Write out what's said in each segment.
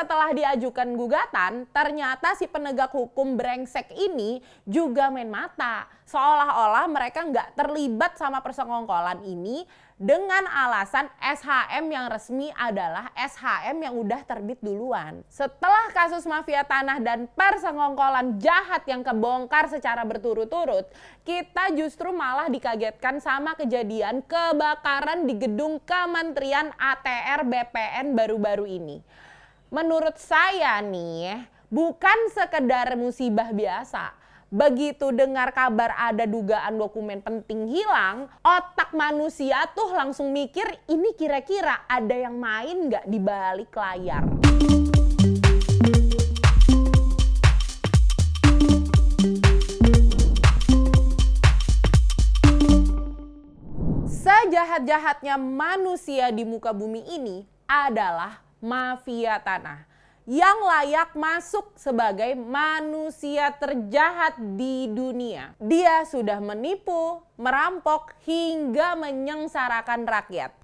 setelah diajukan gugatan, ternyata si penegak hukum brengsek ini juga main mata. Seolah-olah mereka nggak terlibat sama persekongkolan ini dengan alasan SHM yang resmi adalah SHM yang udah terbit duluan. Setelah kasus mafia tanah dan persekongkolan jahat yang kebongkar secara berturut-turut, kita justru malah dikagetkan sama kejadian kebakaran di gedung Kementerian ATR BPN baru-baru ini. Menurut saya nih, bukan sekedar musibah biasa. Begitu dengar kabar ada dugaan dokumen penting hilang, otak manusia tuh langsung mikir ini kira-kira ada yang main nggak di balik layar. Sejahat-jahatnya manusia di muka bumi ini adalah mafia tanah yang layak masuk sebagai manusia terjahat di dunia. Dia sudah menipu, merampok, hingga menyengsarakan rakyat.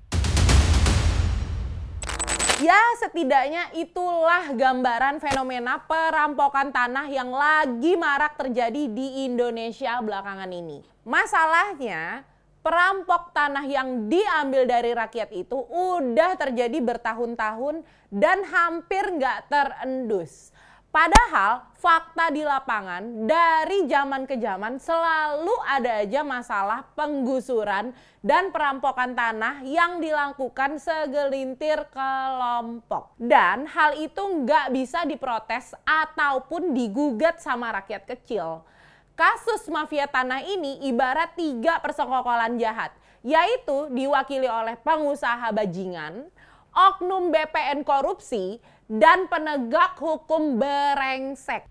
Ya, setidaknya itulah gambaran fenomena perampokan tanah yang lagi marak terjadi di Indonesia belakangan ini. Masalahnya, perampok tanah yang diambil dari rakyat itu udah terjadi bertahun-tahun dan hampir nggak terendus. Padahal fakta di lapangan dari zaman ke zaman selalu ada aja masalah penggusuran dan perampokan tanah yang dilakukan segelintir kelompok. Dan hal itu nggak bisa diprotes ataupun digugat sama rakyat kecil. Kasus mafia tanah ini ibarat 3 persekongkolan jahat, yaitu diwakili oleh pengusaha bajingan, oknum BPN korupsi, dan penegak hukum brengsek.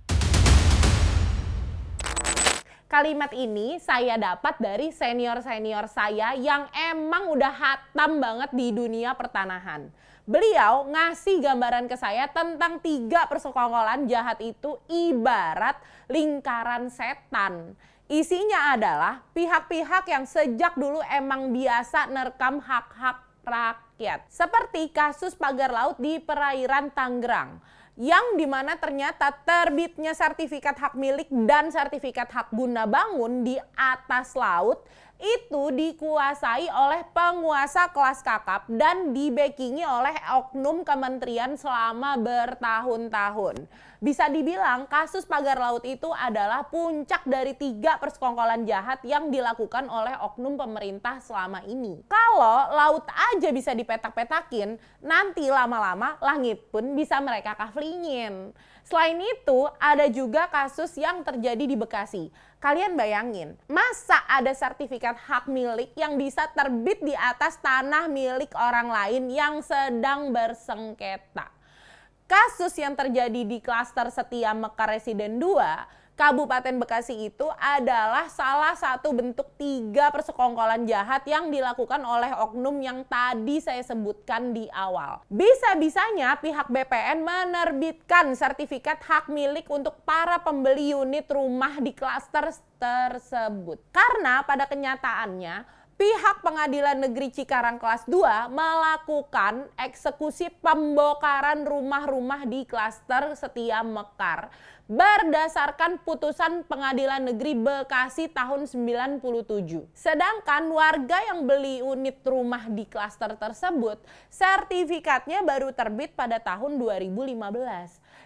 Kalimat ini saya dapat dari senior-senior saya yang emang udah hatam banget di dunia pertanahan. Beliau ngasih gambaran ke saya tentang 3 persekongkolan jahat itu ibarat lingkaran setan. Isinya adalah pihak-pihak yang sejak dulu emang biasa nerekam hak-hak rakyat. Seperti kasus pagar laut di perairan Tangerang, yang dimana ternyata terbitnya sertifikat hak milik dan sertifikat hak guna bangun di atas laut itu dikuasai oleh penguasa kelas kakap dan dibackingi oleh oknum kementerian selama bertahun-tahun. Bisa dibilang kasus pagar laut itu adalah puncak dari 3 persekongkolan jahat yang dilakukan oleh oknum pemerintah selama ini. Kalau laut aja bisa dipetak-petakin, nanti lama-lama langit pun bisa mereka kaflingin. Selain itu, ada juga kasus yang terjadi di Bekasi. Kalian bayangin, masa ada sertifikat hak milik yang bisa terbit di atas tanah milik orang lain yang sedang bersengketa? Kasus yang terjadi di klaster Setia Mekar Residen 2, Kabupaten Bekasi itu adalah salah satu bentuk 3 persekongkolan jahat yang dilakukan oleh oknum yang tadi saya sebutkan di awal. Bisa-bisanya pihak BPN menerbitkan sertifikat hak milik untuk para pembeli unit rumah di klaster tersebut. Karena pada kenyataannya pihak Pengadilan Negeri Cikarang kelas 2 melakukan eksekusi pembongkaran rumah-rumah di klaster Setia Mekar berdasarkan putusan Pengadilan Negeri Bekasi tahun 97. Sedangkan warga yang beli unit rumah di klaster tersebut, sertifikatnya baru terbit pada tahun 2015.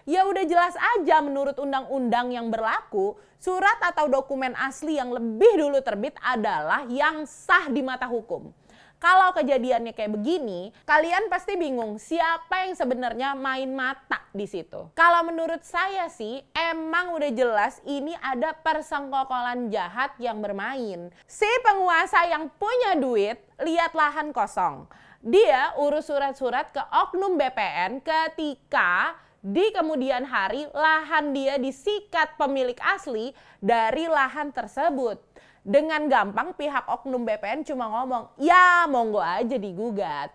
Ya udah jelas aja menurut undang-undang yang berlaku, surat atau dokumen asli yang lebih dulu terbit adalah yang sah di mata hukum. Kalau kejadiannya kayak begini, kalian pasti bingung siapa yang sebenarnya main mata di situ. Kalau menurut saya sih, emang udah jelas ini ada persekongkolan jahat yang bermain. Si penguasa yang punya duit, lihat lahan kosong. Dia urus surat-surat ke oknum BPN ketika di kemudian hari lahan dia disikat pemilik asli dari lahan tersebut. Dengan gampang pihak oknum BPN cuma ngomong, ya monggo aja digugat.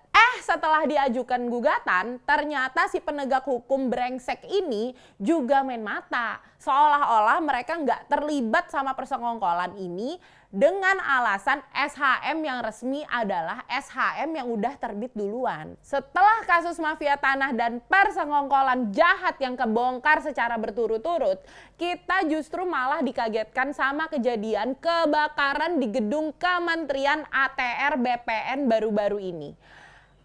Setelah diajukan gugatan, ternyata si penegak hukum brengsek ini juga main mata. Seolah-olah mereka nggak terlibat sama persekongkolan ini dengan alasan SHM yang resmi adalah SHM yang udah terbit duluan. Setelah kasus mafia tanah dan persekongkolan jahat yang kebongkar secara berturut-turut, kita justru malah dikagetkan sama kejadian kebakaran di gedung Kementerian ATR BPN baru-baru ini.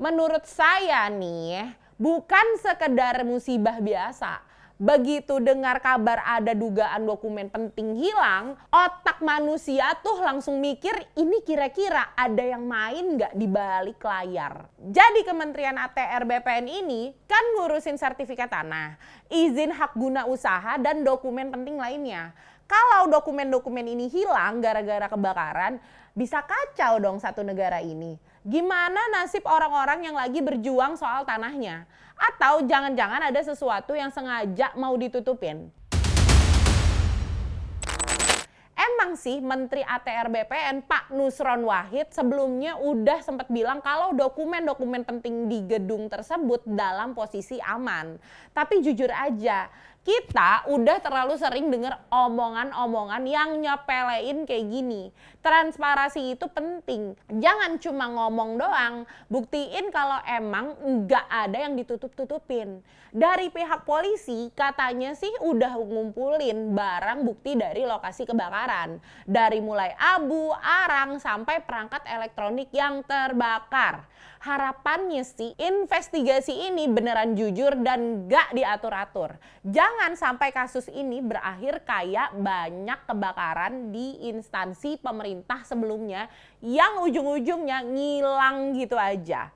Menurut saya nih, bukan sekedar musibah biasa. Begitu dengar kabar ada dugaan dokumen penting hilang, otak manusia tuh langsung mikir ini kira-kira ada yang main nggak di balik layar. Jadi Kementerian ATR BPN ini kan ngurusin sertifikat tanah, izin hak guna usaha dan dokumen penting lainnya. Kalau dokumen-dokumen ini hilang gara-gara kebakaran, bisa kacau dong satu negara ini. Gimana nasib orang-orang yang lagi berjuang soal tanahnya? Atau jangan-jangan ada sesuatu yang sengaja mau ditutupin? Emang sih Menteri ATR BPN Pak Nusron Wahid sebelumnya udah sempat bilang kalau dokumen-dokumen penting di gedung tersebut dalam posisi aman. Tapi jujur aja, kita udah terlalu sering dengar omongan-omongan yang nyepelein kayak gini. Transparansi itu penting. Jangan cuma ngomong doang, buktiin kalau emang nggak ada yang ditutup-tutupin. Dari pihak polisi katanya sih udah ngumpulin barang bukti dari lokasi kebakaran. Dari mulai abu, arang, sampai perangkat elektronik yang terbakar. Harapannya sih investigasi ini beneran jujur dan gak diatur-atur. Jangan sampai kasus ini berakhir kayak banyak kebakaran di instansi pemerintah sebelumnya yang ujung-ujungnya ngilang gitu aja.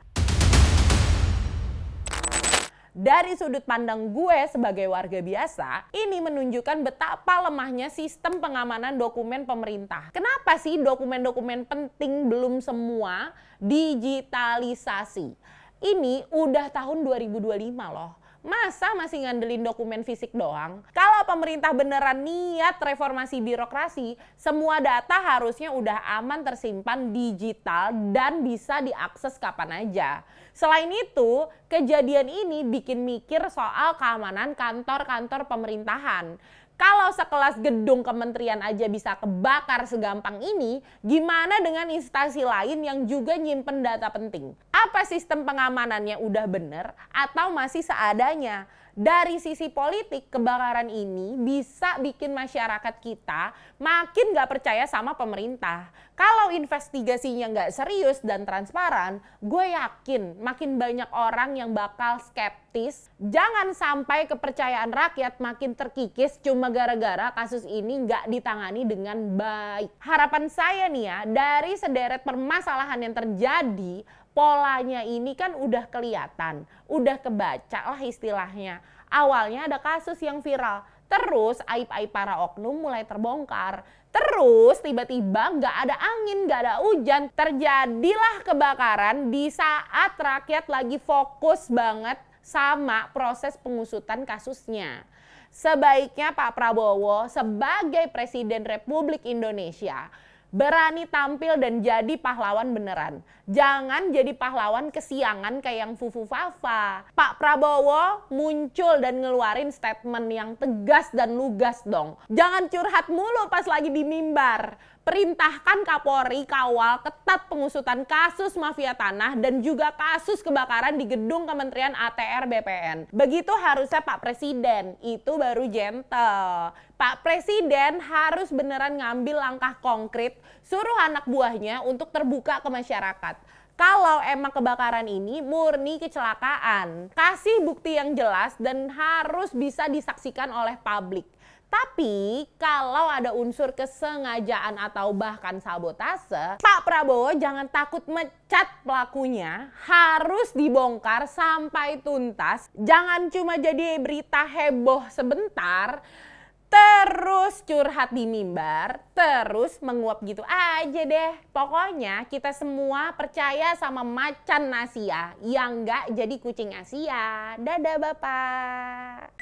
Dari sudut pandang gue sebagai warga biasa, ini menunjukkan betapa lemahnya sistem pengamanan dokumen pemerintah. Kenapa sih dokumen-dokumen penting belum semua digitalisasi? Ini udah tahun 2025 loh. Masa masih ngandelin dokumen fisik doang? Kalau pemerintah beneran niat reformasi birokrasi, semua data harusnya udah aman tersimpan digital dan bisa diakses kapan aja. Selain itu, kejadian ini bikin mikir soal keamanan kantor-kantor pemerintahan. Kalau sekelas gedung kementerian aja bisa kebakar segampang ini, gimana dengan instansi lain yang juga nyimpen data penting? Apa sistem pengamanannya udah bener atau masih seadanya? Dari sisi politik, kebakaran ini bisa bikin masyarakat kita makin gak percaya sama pemerintah. Kalau investigasinya gak serius dan transparan, gue yakin makin banyak orang yang bakal skeptis. Jangan sampai kepercayaan rakyat makin terkikis cuma gara-gara kasus ini gak ditangani dengan baik. Harapan saya nih ya, dari sederet permasalahan yang terjadi, polanya ini kan udah kelihatan, udah kebaca lah istilahnya. Awalnya ada kasus yang viral, terus aib-aib para oknum mulai terbongkar. Terus tiba-tiba nggak ada angin, nggak ada hujan, terjadilah kebakaran di saat rakyat lagi fokus banget sama proses pengusutan kasusnya. Sebaiknya Pak Prabowo sebagai Presiden Republik Indonesia berani tampil dan jadi pahlawan beneran. Jangan jadi pahlawan kesiangan kayak yang Fufu Fafa. Pak Prabowo muncul dan ngeluarin statement yang tegas dan lugas dong. Jangan curhat mulu pas lagi di mimbar. Perintahkan Kapolri kawal ketat pengusutan kasus mafia tanah dan juga kasus kebakaran di gedung Kementerian ATR BPN. Begitu harusnya Pak Presiden, itu baru gentle. Pak Presiden harus beneran ngambil langkah konkret, suruh anak buahnya untuk terbuka ke masyarakat. Kalau emang kebakaran ini murni kecelakaan, kasih bukti yang jelas dan harus bisa disaksikan oleh publik. Tapi kalau ada unsur kesengajaan atau bahkan sabotase, Pak Prabowo jangan takut mecat pelakunya, harus dibongkar sampai tuntas. Jangan cuma jadi berita heboh sebentar, terus curhat di mimbar, terus menguap gitu aja deh. Pokoknya kita semua percaya sama macan Asia yang nggak jadi kucing Asia. Dadah Bapak.